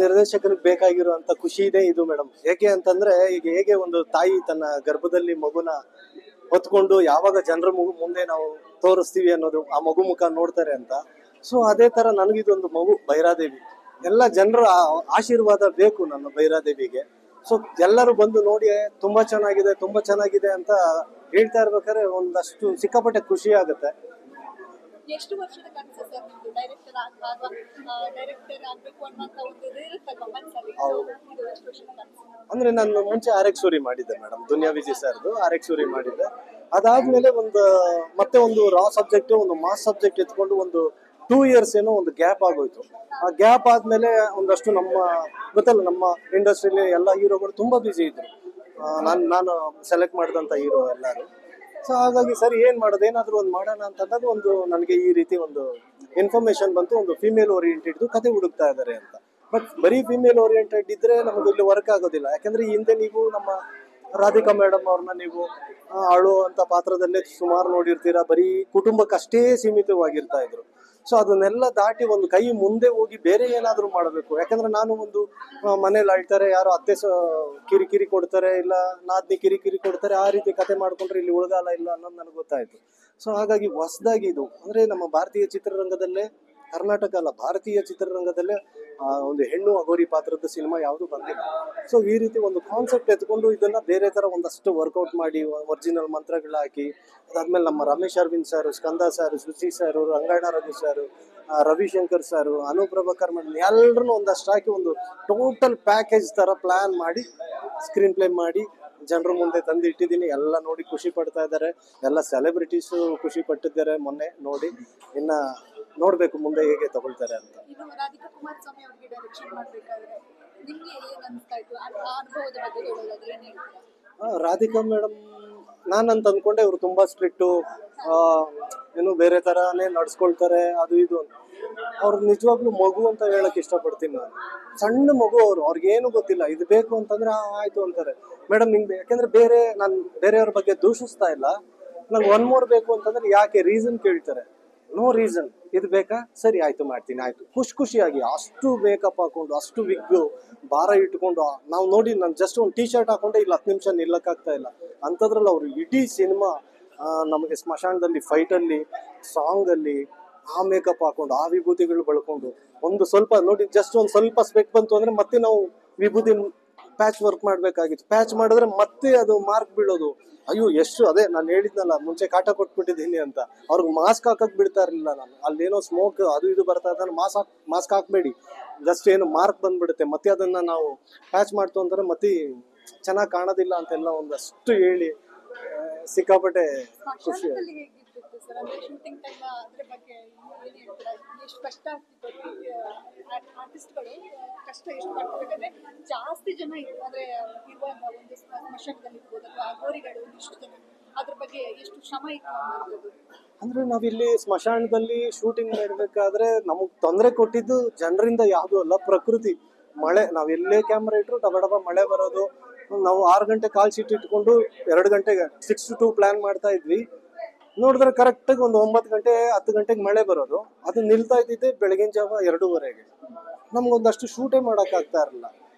ನಿರ್ದೇಶಕನಿಗೆ ಬೇಕಾಗಿರುವಂತ ಖುಷಿ ಇದೆ ಇದು ಮೇಡಮ್. ಏಕೆ ಅಂತಂದ್ರೆ ಈಗ ಹೇಗೆ ಒಂದು ತಾಯಿ ತನ್ನ ಗರ್ಭದಲ್ಲಿ ಮಗುನ ಹೊತ್ಕೊಂಡು ಯಾವಾಗ ಜನರ ಮುಂದೆ ನಾವು ತೋರಿಸ್ತೀವಿ ಅನ್ನೋದು ಆ ಮಗು ಮುಖ ನೋಡ್ತಾರೆ ಅಂತ. ಸೊ ಅದೇ ತರ ನನಗಿದೊಂದು ಮಗು ಭೈರಾದೇವಿ. ಎಲ್ಲ ಜನರ ಆಶೀರ್ವಾದ ಬೇಕು ನನ್ನ ಭೈರಾದೇವಿಗೆ. ಸೊ ಎಲ್ಲರೂ ಬಂದು ನೋಡಿ ತುಂಬಾ ಚೆನ್ನಾಗಿದೆ ಅಂತ ಹೇಳ್ತಾ ಇರ್ಬೇಕಾದ್ರೆ ಒಂದಷ್ಟು ಸಿಕ್ಕಾಪಟ್ಟೆ ಖುಷಿ ಆಗುತ್ತೆ. ಎಷ್ಟು ವರ್ಷದ ಕನಸು ಸರ್ ನಿಮ್ದು ಡೈರೆಕ್ಟರ್ ಆಗ್ಬೇಕು ಅನ್ನೋಂತ ಒಂದು ಇರುತ್ತಲ್ವಾ ಮನಸ್ಸಲ್ಲಿ? ಇದು ಎಷ್ಟು ವರ್ಷದ ಕನಸು? ಅಂದ್ರೆ ನಾನು ಮುಂಚೆ ಆರೆಕ್ಸೂರಿ ಮಾಡಿದ್ದೆ ಮೇಡಮ್, ದುನಿಯಾ ವಿಜಯ್ ಸರ್ದು ಆರೆಕ್ಸೂರಿ ಮಾಡಿದ್ದೆ. ಅದಾದ್ಮೇಲೆ ಮತ್ತೆ ಒಂದು ರಾ ಸಬ್ಜೆಕ್ಟ್, ಒಂದು ಮಾಸ್ ಸಬ್ಜೆಕ್ಟ್ ಎತ್ಕೊಂಡು ಒಂದು 2 years ಏನೋ ಒಂದು ಗ್ಯಾಪ್ ಆಗೋಯ್ತು. ಆ ಗ್ಯಾಪ್ ಆದ್ಮೇಲೆ ಒಂದಷ್ಟು ಗೊತ್ತಲ್ಲ ನಮ್ಮ ಇಂಡಸ್ಟ್ರಿಲಿ ಎಲ್ಲ ಹೀರೋಗಳು ತುಂಬಾ ಬ್ಯುಸಿ ಇದ್ರು. ನಾನು ಸೆಲೆಕ್ಟ್ ಮಾಡಿದಂತ ಹೀರೋ ಎಲ್ಲರೂ. ಸೊ ಹಾಗಾಗಿ ಸರಿ ಏನ್ ಮಾಡೋದು, ಏನಾದ್ರು ಒಂದು ಮಾಡೋಣ ಅಂತಂದಾಗ ನನಗೆ ಈ ರೀತಿ ಒಂದು ಇನ್ಫಾರ್ಮೇಶನ್ ಬಂತು, ಒಂದು ಫಿಮೇಲ್ ಓರಿಯೆಂಟೆಡ್ ಕತೆ ಹುಡುಕ್ತಾ ಇದಾರೆ ಅಂತ. ಬಟ್ ಬರೀ ಫಿಮೇಲ್ ಓರಿಯೆಂಟೆಡ್ ಇದ್ರೆ ನಮಗೆ ಇಲ್ಲಿ ವರ್ಕ್ ಆಗೋದಿಲ್ಲ. ಯಾಕಂದ್ರೆ ಹಿಂದೆ ನೀವು ನಮ್ಮ ರಾಧಿಕಾ ಮೇಡಮ್ ಅವ್ರನ್ನ ನೀವು ಅಳು ಅಂತ ಪಾತ್ರದಲ್ಲೇ ಸುಮಾರು ನೋಡಿರ್ತೀರಾ. ಬರೀ ಕುಟುಂಬಕ್ಕಷ್ಟೇ ಸೀಮಿತವಾಗಿರ್ತಾ ಇದ್ರು. ಸೊ ಅದನ್ನೆಲ್ಲ ದಾಟಿ ಒಂದು ಕೈ ಮುಂದೆ ಹೋಗಿ ಬೇರೆ ಏನಾದ್ರು ಮಾಡಬೇಕು. ಯಾಕಂದ್ರೆ ನಾನು ಒಂದು ಮನೇಲಿ ಅಳ್ತಾರೆ, ಯಾರೋ ಅತ್ತೆ ಕಿರಿಕಿರಿ ಕೊಡ್ತಾರೆ, ಇಲ್ಲ ನಾದ್ನಿ ಕಿರಿಕಿರಿ ಕೊಡ್ತಾರೆ, ಆ ರೀತಿ ಕತೆ ಮಾಡ್ಕೊಂಡ್ರೆ ಇಲ್ಲಿ ಉಳ್ಗಾಲ ಇಲ್ಲ ಅನ್ನೋದು ನನಗೆ ಗೊತ್ತಾಯ್ತು. ಸೊ ಹಾಗಾಗಿ ಹೊಸದಾಗಿ ಇದು ಅಂದ್ರೆ ನಮ್ಮ ಭಾರತೀಯ ಚಿತ್ರರಂಗದಲ್ಲೇ, ಕರ್ನಾಟಕ ಅಲ್ಲ ಭಾರತೀಯ ಚಿತ್ರರಂಗದಲ್ಲೇ ಒಂದು ಹೆಣ್ಣು ಅಗೋರಿ ಪಾತ್ರದ ಸಿನಿಮಾ ಯಾವುದು ಬಂದಿಲ್ಲ. ಸೊ ಈ ರೀತಿ ಒಂದು ಕಾನ್ಸೆಪ್ಟ್ ಎತ್ಕೊಂಡು ಇದನ್ನ ಬೇರೆ ತರ ಒಂದಷ್ಟು ವರ್ಕೌಟ್ ಮಾಡಿ ಒರಿಜಿನಲ್ ಮಂತ್ರಗಳು ಹಾಕಿ, ಅದಾದ್ಮೇಲೆ ನಮ್ಮ Ramesh Aravind sir, Skanda sir, Suchi sir, Rangayana Raghu sir, Ravishankar sir, Anu Prabhakar madam ಎಲ್ಲರನ್ನು ಒಂದಷ್ಟು ಹಾಕಿ ಒಂದು ಟೋಟಲ್ ಪ್ಯಾಕೇಜ್ ತರ ಪ್ಲಾನ್ ಮಾಡಿ ಸ್ಕ್ರೀನ್ ಪ್ಲೇ ಮಾಡಿ ಜನರ ಮುಂದೆ ತಂದು ಇಟ್ಟಿದ್ದೀನಿ. ಎಲ್ಲ ನೋಡಿ ಖುಷಿ ಪಡ್ತಾ ಇದ್ದಾರೆ. ಎಲ್ಲ ಸೆಲೆಬ್ರಿಟೀಸ್ ಖುಷಿ ಪಟ್ಟಿದ್ದಾರೆ ಮೊನ್ನೆ ನೋಡಿ. ಇನ್ನ ನೋಡ್ಬೇಕು ಮುಂದೆ ಹೇಗೆ ತಗೊಳ್ತಾರೆ ಅಂತ. ರಾಧಿಕಾ ಕುಮಾರಸ್ವಾಮಿ ಅವರಿಗೆ ಡೈರೆಕ್ಷನ್ ಮಾಡಬೇಕಾದ್ರೆ ನಿಮಗೆ ಏನು ಅನಿಸ್ತಾ ಇತ್ತು? ಆ ಅನುಭವದ ಬಗ್ಗೆ ಹೇಳೋದಾದ್ರೆ ಏನು ಹೇಳ್ತೀರಾ? ರಾಧಿಕಾ ಮೇಡಮ್ ನಾನಂತ ಅಂದ್ಕೊಂಡೆ ಅವರು ತುಂಬಾ ಸ್ಟ್ರಿಕ್ಟು, ಏನು ಬೇರೆ ತರಾನೇ ನಡ್ಸ್ಕೊಳ್ತಾರೆ ಅದು ಇದು ಅಂತ. ಅವ್ರು ನಿಜವಾಗ್ಲೂ ಮಗು ಅಂತ ಹೇಳಕ್ ಇಷ್ಟಪಡ್ತೀನಿ ನಾನು. ಸಣ್ಣ ಮಗು ಅವ್ರಿಗೇನು ಗೊತ್ತಿಲ್ಲ. ಇದು ಬೇಕು ಅಂತಂದ್ರೆ ಆಯ್ತು ಅಂತಾರೆ. ಮೇಡಮ್ ನಿಮ್ಗೆ ಯಾಕಂದ್ರೆ ನಾನು ಬೇರೆಯವ್ರ ಬಗ್ಗೆ ದೂಷಿಸ್ತಾ ಇಲ್ಲ. ನಂಗೆ 1 more ಬೇಕು ಅಂತಂದ್ರೆ ಯಾಕೆ ರೀಸನ್ ಕೇಳ್ತಾರೆ. ನೋ ರೀಸನ್, ಇದು ಬೇಕಾ, ಸರಿ ಆಯ್ತು ಮಾಡ್ತೀನಿ, ಆಯ್ತು ಖುಷಿಯಾಗಿ. ಅಷ್ಟು ಮೇಕಪ್ ಹಾಕೊಂಡು, ಅಷ್ಟು ವಿಗ್ ಭಾರ ಇಟ್ಕೊಂಡು ನಾವು ನೋಡಿ, ನಾನು ಜಸ್ಟ್ ಒಂದು ಟೀ ಶರ್ಟ್ ಹಾಕೊಂಡೆ ಇಲ್ಲಿ 10 ನಿಮಿಷ ನಿಲ್ಲಕ್ಕಾಗ್ತಾ ಇಲ್ಲ. ಅಂಥದ್ರಲ್ಲಿ ಅವರು ಇಡೀ ಸಿನಿಮಾ ನಮಗೆ ಸ್ಮಶಾನದಲ್ಲಿ ಫೈಟಲ್ಲಿ, ಸಾಂಗಲ್ಲಿ ಆ ಮೇಕಪ್ ಹಾಕೊಂಡು, ಆ ವಿಭೂತಿಗಳು ಬಳಕೊಂಡು, ಒಂದು ಸ್ವಲ್ಪ ನೋಡಿ ಜಸ್ಟ್ ಒಂದು ಸ್ವಲ್ಪ ಸ್ಪೆಕ್ ಬಂತು ಅಂದ್ರೆ ಮತ್ತೆ ನಾವು ವಿಭೂತಿ ಪ್ಯಾಚ್ ವರ್ಕ್ ಮಾಡ್ಬೇಕಾಗಿತ್ತು. ಪ್ಯಾಚ್ ಮಾಡಿದ್ರೆ ಮತ್ತೆ ಅದು ಮಾರ್ಕ್ ಬೀಳೋದು. ಅಯ್ಯೋ ಎಷ್ಟು, ಅದೇ ನಾನು ಹೇಳಿದ್ನಲ್ಲ ಮುಂಚೆ ಕಾಟ ಕೊಟ್ಬಿಟ್ಟಿದ್ದೀನಿ ಅಂತ. ಅವ್ರಿಗೆ ಮಾಸ್ಕ್ ಹಾಕಕ್ ಬಿಡ್ತಾ ಇರಲಿಲ್ಲ ನಾನು. ಅಲ್ಲೇನೋ ಸ್ಮೋಕ್ ಅದು ಇದು ಬರ್ತಾ ಇದ್ದಾನೆ, ಮಾಸ್ಕ್ ಹಾಕ್ಬೇಡಿ, ಜಸ್ಟ್ ಏನು ಮಾರ್ಕ್ ಬಂದ್ಬಿಡುತ್ತೆ. ಮತ್ತೆ ಅದನ್ನ ನಾವು ಪ್ಯಾಚ್ ಮಾಡ್ತು ಅಂದ್ರೆ ಮತ್ತೆ ಚೆನ್ನಾಗಿ ಕಾಣೋದಿಲ್ಲ ಅಂತೆಲ್ಲ ಒಂದಷ್ಟು ಹೇಳಿ ಸಿಕ್ಕಾಪಟ್ಟೆ ಖುಷಿ. ಶೂಟಿಂಗ್ ಟೈಮ್ ಅದ್ರ ಬಗ್ಗೆ ಏನು ಹೇಳ್ತೀರಾ? ಎಷ್ಟು ಕಷ್ಟ ಆಗ್ತಿತ್ತು ಆರ್ಟಿಸ್ಟ್ಗಳು, ಕಷ್ಟ ಎಷ್ಟು ಮಾಡ್ತಿರ್ಬೇಕಾದ್ರೆ ಜಾಸ್ತಿ ಜನ ಅಂದ್ರೆ ಇರುವಾಗ ಒಂದು ಸ್ಮಶಾನದಲ್ಲಿ ಇರ್ಬೋದು ಅಥವಾ ಅಗೋರಿಗಳು ಇಷ್ಟು ಜನ, ಅದ್ರ ಬಗ್ಗೆ ಎಷ್ಟು ಶ್ರಮ ಇತ್ತು ಅನ್ನೋದು? ಅಂದ್ರೆ ನಾವಿಲ್ಲಿ ಸ್ಮಶಾನದಲ್ಲಿ ಶೂಟಿಂಗ್ ಮಾಡ್ಬೇಕಾದ್ರೆ ನಮಗ್ ತೊಂದರೆ ಕೊಟ್ಟಿದ್ದು ಜನರಿಂದ ಯಾವ್ದು ಅಲ್ಲ, ಪ್ರಕೃತಿ. ಮಳೆ, ನಾವ್ ಎಲ್ಲೇ ಕ್ಯಾಮ್ರಾ ಇಟ್ರು ಡಬ ಮಳೆ ಬರೋದು. ನಾವು 6 ಗಂಟೆ ಕಾಲ್ ಶೀಟ್ ಇಟ್ಕೊಂಡು 2 ಗಂಟೆಗೆ 6 to 2 ಪ್ಲಾನ್ ಮಾಡ್ತಾ ಇದ್ವಿ. ನೋಡಿದ್ರೆ ಕರೆಕ್ಟಾಗಿ ಒಂದು 9 ಗಂಟೆ 10 ಗಂಟೆಗೆ ಮಳೆ ಬರೋದು. ಅದು ನಿಲ್ತಾ ಇದ್ದಿದ್ದೆ ಬೆಳಗಿನ ಜಾವ 2:30ಗೆ. ನಮ್ಗೊಂದಷ್ಟು ಶೂಟೇ ಮಾಡಕ್ ಆಗ್ತಾ ಇರಲಿಲ್ಲ.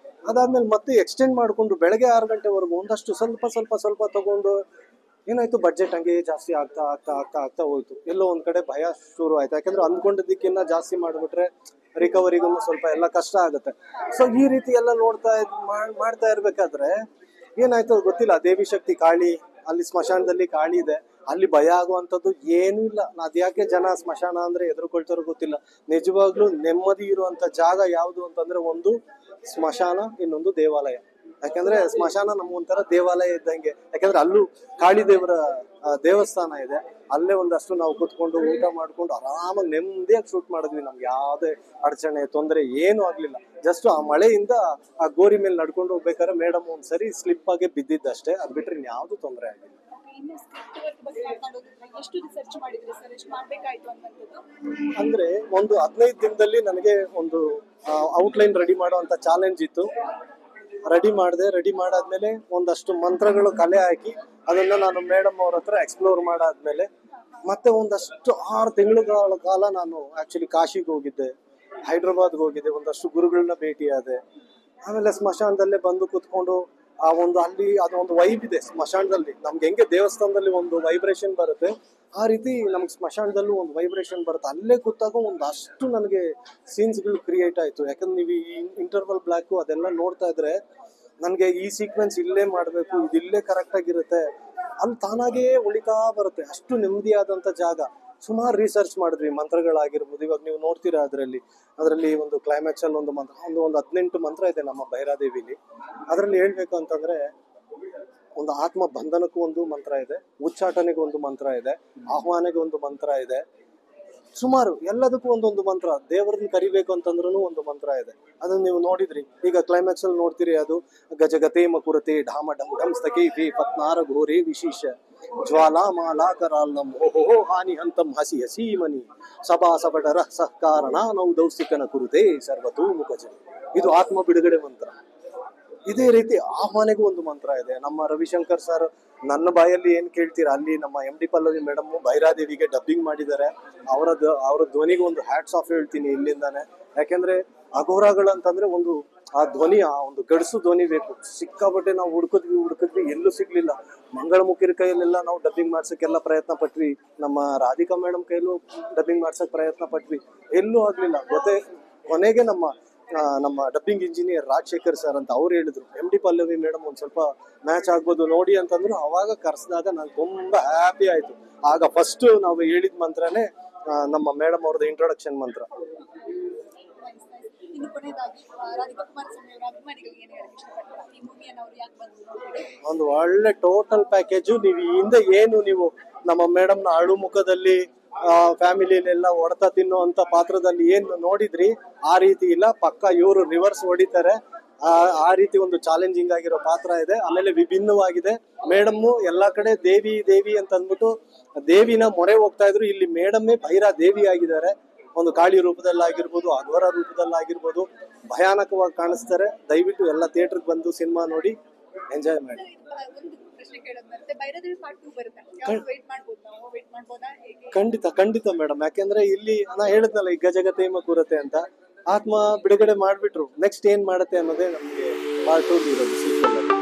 ಅದಾದ್ಮೇಲೆ ಮತ್ತೆ ಎಕ್ಸ್ಟೆಂಡ್ ಮಾಡ್ಕೊಂಡು ಬೆಳಗ್ಗೆ 6 ಗಂಟೆವರೆಗೂ ಒಂದಷ್ಟು ಸ್ವಲ್ಪ ತಗೊಂಡು ಏನಾಯ್ತು, ಬಡ್ಜೆಟ್ ಹಂಗೆ ಜಾಸ್ತಿ ಆಗ್ತಾ ಹೋಯ್ತು. ಎಲ್ಲೋ ಒಂದ್ ಕಡೆ ಭಯ ಶುರು ಆಯ್ತು. ಯಾಕಂದ್ರೆ ಅಂದ್ಕೊಂಡಿದ್ದಕ್ಕಿಂತ ಜಾಸ್ತಿ ಮಾಡ್ಬಿಟ್ರೆ ರಿಕವರಿಗೂ ಸ್ವಲ್ಪ ಎಲ್ಲ ಕಷ್ಟ ಆಗುತ್ತೆ. ಸೊ ಈ ರೀತಿ ಎಲ್ಲ ಮಾಡ್ತಾ ಇರ್ಬೇಕಾದ್ರೆ ಏನಾಯ್ತು ಗೊತ್ತಿಲ್ಲ. ದೇವಿ ಶಕ್ತಿ ಕಾಳಿ, ಅಲ್ಲಿ ಸ್ಮಶಾನದಲ್ಲಿ ಕಾಳಿ ಇದೆ, ಅಲ್ಲಿ ಭಯ ಆಗುವಂಥದ್ದು ಏನೂ ಇಲ್ಲ. ಅದ್ಯಾಕೆ ಜನ ಸ್ಮಶಾನ ಅಂದ್ರೆ ಎದುರುಕೊಳ್ತಾರೋ ಗೊತ್ತಿಲ್ಲ. ನಿಜವಾಗ್ಲೂ ನೆಮ್ಮದಿ ಇರುವಂತ ಜಾಗ ಯಾವುದು ಅಂತಂದ್ರೆ ಒಂದು ಸ್ಮಶಾನ, ಇನ್ನೊಂದು ದೇವಾಲಯ. ಯಾಕಂದ್ರೆ ಸ್ಮಶಾನ ನಮ್ಗೊಂಥರ ದೇವಾಲಯ ಇದ್ದಂಗೆ. ಯಾಕಂದ್ರೆ ಅಲ್ಲೂ ಕಾಳಿ ದೇವರ ದೇವಸ್ಥಾನ ಇದೆ. ಅಲ್ಲೇ ಒಂದಷ್ಟು ನಾವು ಕೂತ್ಕೊಂಡು ಊಟ ಮಾಡ್ಕೊಂಡು ಆರಾಮಾಗಿ ನೆಮ್ಮದಿಯಾಗಿ ಶೂಟ್ ಮಾಡಿದ್ವಿ. ನಮ್ಗೆ ಯಾವುದೇ ಅಡಚಣೆ ತೊಂದರೆ ಏನೂ ಆಗ್ಲಿಲ್ಲ. ಜಸ್ಟ್ ಆ ಮಳೆಯಿಂದ ಆ ಗೋರಿ ಮೇಲೆ ನಡ್ಕೊಂಡು ಹೋಗ್ಬೇಕಾದ್ರೆ ಮೇಡಮ್ ಒಂದ್ಸರಿ ಸ್ಲಿಪ್ ಆಗಿ ಬಿದ್ದಿದ್ದಷ್ಟೇ. ಅದ್ ಬಿಟ್ರೆ ಇನ್ಯಾವ್ದು ತೊಂದರೆ ಆಗಿಲ್ಲ. ಅಂದ್ರೆ ಒಂದು 15 ದಿನದಲ್ಲಿ ನನಗೆ ಒಂದು ಔಟ್ಲೈನ್ ರೆಡಿ ಮಾಡುವಂತ ಚಾಲೆಂಜ್ ಇತ್ತು. ರೆಡಿ ಮಾಡಾದ್ಮೇಲೆ ಒಂದಷ್ಟು ಮಂತ್ರಗಳು ಕಲೆ ಹಾಕಿ ಅದನ್ನ ನಾನು ಮೇಡಮ್ ಅವ್ರ ಹತ್ರ ಎಕ್ಸ್ಪ್ಲೋರ್ ಮಾಡಾದ್ಮೇಲೆ ಮತ್ತೆ ಒಂದಷ್ಟು 6 ತಿಂಗಳ ಕಾಲ ನಾನು ಆಕ್ಚುಲಿ ಕಾಶಿಗೆ ಹೋಗಿದ್ದೆ. ಹೈದ್ರಾಬಾದ್ಗೆ ಹೋಗಿದ್ದೆ, ಒಂದಷ್ಟು ಗುರುಗಳನ್ನ ಭೇಟಿಯಾದೆ. ಆಮೇಲೆ ಸ್ಮಶಾನದಲ್ಲೇ ಬಂದು ಕುತ್ಕೊಂಡು ಆ ಒಂದು ಅಲ್ಲಿ ಅದೊಂದು ವೈಬ್ ಇದೆ ಸ್ಮಶಾನದಲ್ಲಿ. ನಮ್ಗೆ ಹೆಂಗೆ ದೇವಸ್ಥಾನದಲ್ಲಿ ಒಂದು ವೈಬ್ರೇಷನ್ ಬರುತ್ತೆ, ಆ ರೀತಿ ನಮ್ಗೆ ಸ್ಮಶಾನದಲ್ಲೂ ಒಂದು ವೈಬ್ರೇಷನ್ ಬರುತ್ತೆ. ಅಲ್ಲೇ ಕೂತಾಗ ಒಂದಷ್ಟು ನನಗೆ ಸೀನ್ಸ್ಗಳು ಕ್ರಿಯೇಟ್ ಆಯಿತು. ಯಾಕಂದ್ರೆ ನೀವು ಈ ಇಂಟರ್ವಲ್ ಬ್ಲ್ಯಾಕು ಅದೆಲ್ಲ ನೋಡ್ತಾ ಇದ್ರೆ ನನಗೆ ಈ ಸೀಕ್ವೆನ್ಸ್ ಇಲ್ಲೇ ಮಾಡಬೇಕು, ಇದಿಲ್ಲೇ ಕರೆಕ್ಟಾಗಿರುತ್ತೆ, ಅಲ್ಲಿ ತಾನಾಗೇ ಉಳಿತಾ ಬರುತ್ತೆ. ಅಷ್ಟು ನೆಮ್ಮದಿಯಾದಂಥ ಜಾಗ. ಸುಮಾರು ರಿಸರ್ಚ್ ಮಾಡಿದ್ವಿ, ಮಂತ್ರಗಳಾಗಿರ್ಬೋದು. ಇವಾಗ ನೀವು ನೋಡ್ತೀರಾ ಅದರಲ್ಲಿ ಒಂದು ಕ್ಲೈಮ್ಯಾಕ್ಸ್ ಅಲ್ಲಿ ಒಂದು ಮಂತ್ರ, ಒಂದು 18 ಮಂತ್ರ ಇದೆ ನಮ್ಮ ಭೈರಾದೇವಿಲಿ. ಅದರಲ್ಲಿ ಹೇಳ್ಬೇಕು ಅಂತಂದ್ರೆ ಒಂದು ಆತ್ಮ ಬಂಧನಕ್ಕೂ ಒಂದು ಮಂತ್ರ ಇದೆ, ಉಚ್ಚಾಟನೆಗೆ ಒಂದು ಮಂತ್ರ ಇದೆ, ಆಹ್ವಾನೆಗೆ ಒಂದು ಮಂತ್ರ ಇದೆ, ಸುಮಾರು ಎಲ್ಲದಕ್ಕೂ ಒಂದೊಂದು ಮಂತ್ರ. ದೇವರನ್ನ ಕರಿಬೇಕು ಅಂತಂದ್ರೂ ಒಂದು ಮಂತ್ರ ಇದೆ. ಅದನ್ನ ನೀವು ನೋಡಿದ್ರಿ, ಈಗ ಕ್ಲೈಮ್ಯಾಕ್ಸ್ ಅಲ್ಲಿ ನೋಡ್ತೀರಿ. ಅದು ಗಜಗತೇಮ ಕುರತೆ ಢಾಮ ಡಂ ಢಂ ಸ್ತಕೇಫಿ ಪತ್ನಾರ ಘೋರೆ ವಿಶೇಷ ಜ್ವಾಲಾ ಮಾಲಾಕರಾಲಂ ಓಹೋ ಹಾನಿ ಹಂತಂ ಹಸಿ ಹಸಿ ಮನಿ ಸಭಾ ಸಬಟರ ಸಹಕಾರಣ ನಾವು ದೌಸಿಕನ ಕುರುತೆ ಸರ್ವತೂ ಮುಖಜ. ಇದು ಆತ್ಮ ಬಿಡುಗಡೆ ಮಂತ್ರ. ಇದೇ ರೀತಿ ಆಹ್ವಾನೆಗೂ ಒಂದು ಮಂತ್ರ ಇದೆ. ನಮ್ಮ ರವಿಶಂಕರ್ ಸರ್ ನನ್ನ ಬಾಯಲ್ಲಿ ಏನ್ ಕೇಳ್ತೀರಾ, ಅಲ್ಲಿ ನಮ್ಮ MD ಪಲ್ಲವಿ ಮೇಡಮ್ ಭೈರಾದೇವಿಗೆ ಡಬ್ಬಿಂಗ್ ಮಾಡಿದ್ದಾರೆ. ಅವರ ಧ್ವನಿಗೆ ಒಂದು ಹ್ಯಾಟ್ಸ್ ಆಫ್ ಹೇಳ್ತೀನಿ ಇಲ್ಲಿಂದಾನೆ. ಯಾಕೆಂದ್ರೆ ಅಘೋರಗಳಂತಂದ್ರೆ ಒಂದು ಆ ಧ್ವನಿ, ಆ ಒಂದು ಗಡ್ಸು ಧ್ವನಿ ಬೇಕು. ಸಿಕ್ಕಾಪಟ್ಟೆ ನಾವು ಹುಡುಕಿದ್ವಿ ಎಲ್ಲೂ ಸಿಗ್ಲಿಲ್ಲ. ಮಂಗಳಮುಖಿರ ಕೈಯಲ್ಲೆಲ್ಲ ನಾವು ಡಬ್ಬಿಂಗ್ ಮಾಡ್ಸಕ್ಕೆಲ್ಲ ಪ್ರಯತ್ನ ಪಟ್ವಿ, ನಮ್ಮ ರಾಧಿಕಾ ಮೇಡಮ್ ಕೈಯಲ್ಲೂ ಡಬ್ಬಿಂಗ್ ಮಾಡ್ಸಕ್ ಪ್ರಯತ್ನ ಪಟ್ವಿ, ಎಲ್ಲೂ ಆಗ್ಲಿಲ್ಲ. ಕೊನೆಗೆ ನಮ್ಮ ಡಬ್ಬಿಂಗ್ ಇಂಜಿನಿಯರ್ ರಾಜಶೇಖರ್ ಸರ್ ಅಂತ ಅವ್ರು ಹೇಳಿದ್ರು, MD ಪಲ್ಲವಿ ಮೇಡಮ್ ಒಂದ್ ಸ್ವಲ್ಪ ಮ್ಯಾಚ್ ಆಗ್ಬೋದು ನೋಡಿ ಅಂತಂದ್ರು. ಅವಾಗ ಕರೆಸಿದಾಗ ನಾನು ತುಂಬಾ ಹ್ಯಾಪಿ ಆಯ್ತು. ಆಗ ಫಸ್ಟ್ ನಾವು ಹೇಳಿದ ಮಂತ್ರನೇ ನಮ್ಮ ಮೇಡಮ್ ಅವ್ರದ್ದು ಇಂಟ್ರೊಡಕ್ಷನ್ ಮಂತ್ರ. ಇನ್ನು ಕೊನೆಯದಾಗಿ ರಾಧಿಕಾ ಕುಮಾರಸ್ವಾಮಿ ಅವರ ಅಭಿಮಾನಿಗಳಿಗೆ ಏನು ಹೇಳಕ್ಕೆ ಇಷ್ಟಪಡ್ತೀರಾ? ಈ ಮೂವಿಯನ್ನು ಅವರು ಯಾಕೆ ಬಂದ್ರು? ಒಂದು ಒಳ್ಳೆ ಟೋಟಲ್ ಪ್ಯಾಕೇಜು. ನೀವು ಹಿಂದೆ ಏನು ನೀವು ನಮ್ಮ ಮೇಡಮ್ನ ಅಳು ಮುಖದಲ್ಲಿ ಫ್ಯಾಮಿಲಿಯಲ್ಲೆಲ್ಲ ಹೊಡೆತ ತಿನ್ನುವಂತ ಪಾತ್ರದಲ್ಲಿ ಏನು ನೋಡಿದ್ರಿ, ಆ ರೀತಿ ಇಲ್ಲ. ಪಕ್ಕ ಇವರು ರಿವರ್ಸ್ ಹೊಡಿತಾರೆ. ಆ ರೀತಿ ಒಂದು ಚಾಲೆಂಜಿಂಗ್ ಆಗಿರೋ ಪಾತ್ರ ಇದೆ. ಆಮೇಲೆ ವಿಭಿನ್ನವಾಗಿದೆ. ಮೇಡಮ್ಮು ಎಲ್ಲಾ ಕಡೆ ದೇವಿ ದೇವಿ ಅಂತ ಅಂದ್ಬಿಟ್ಟು ದೇವಿನ ಮೊರೆ ಹೋಗ್ತಾ ಇದ್ರು. ಇಲ್ಲಿ ಮೇಡಮ್ಮೇ ಭೈರಾ ದೇವಿ ಆಗಿದ್ದಾರೆ. ಒಂದು ಕಾಳಿ ರೂಪದಲ್ಲಾಗಿರ್ಬೋದು, ಅಘೋರ ರೂಪದಲ್ಲಾಗಿರ್ಬೋದು, ಭಯಾನಕವಾಗಿ ಕಾಣಿಸ್ತಾರೆ. ದಯವಿಟ್ಟು ಎಲ್ಲ ಥಿಯೇಟರ್ಗೆ ಬಂದು ಸಿನಿಮಾ ನೋಡಿ ಎಂಜಾಯ್ ಮಾಡಿ. ಒಂದು ಪ್ರಶ್ನೆ ಕೇಳೋದು ಬರುತ್ತೆ, ಭೈರಾದೇವಿ ಪಾರ್ಟ್ 2 ಬರುತ್ತೆ, ವೇಟ್ ಮಾಡ್ಬೋದಾ ಹೇಗೆ? ಖಂಡಿತ ಮೇಡಮ್. ಯಾಕೆಂದ್ರೆ ಇಲ್ಲಿ ನಾ ಹೇಳಿದ್ನಲ್ಲ, ಈ ಗಜಗತೇಮ ಕೂರತೆ ಅಂತ ಆತ್ಮ ಬಿಡುಗಡೆ ಮಾಡ್ಬಿಟ್ರು. ನೆಕ್ಸ್ಟ್ ಏನ್ ಮಾಡತ್ತೆ ಅನ್ನೋದೇ ನಮ್ಗೆ ಪಾರ್ಟ್ 2 ಇರೋದು ಸೀಕ್ವೆಲ್ ಅಲ್ಲಿ.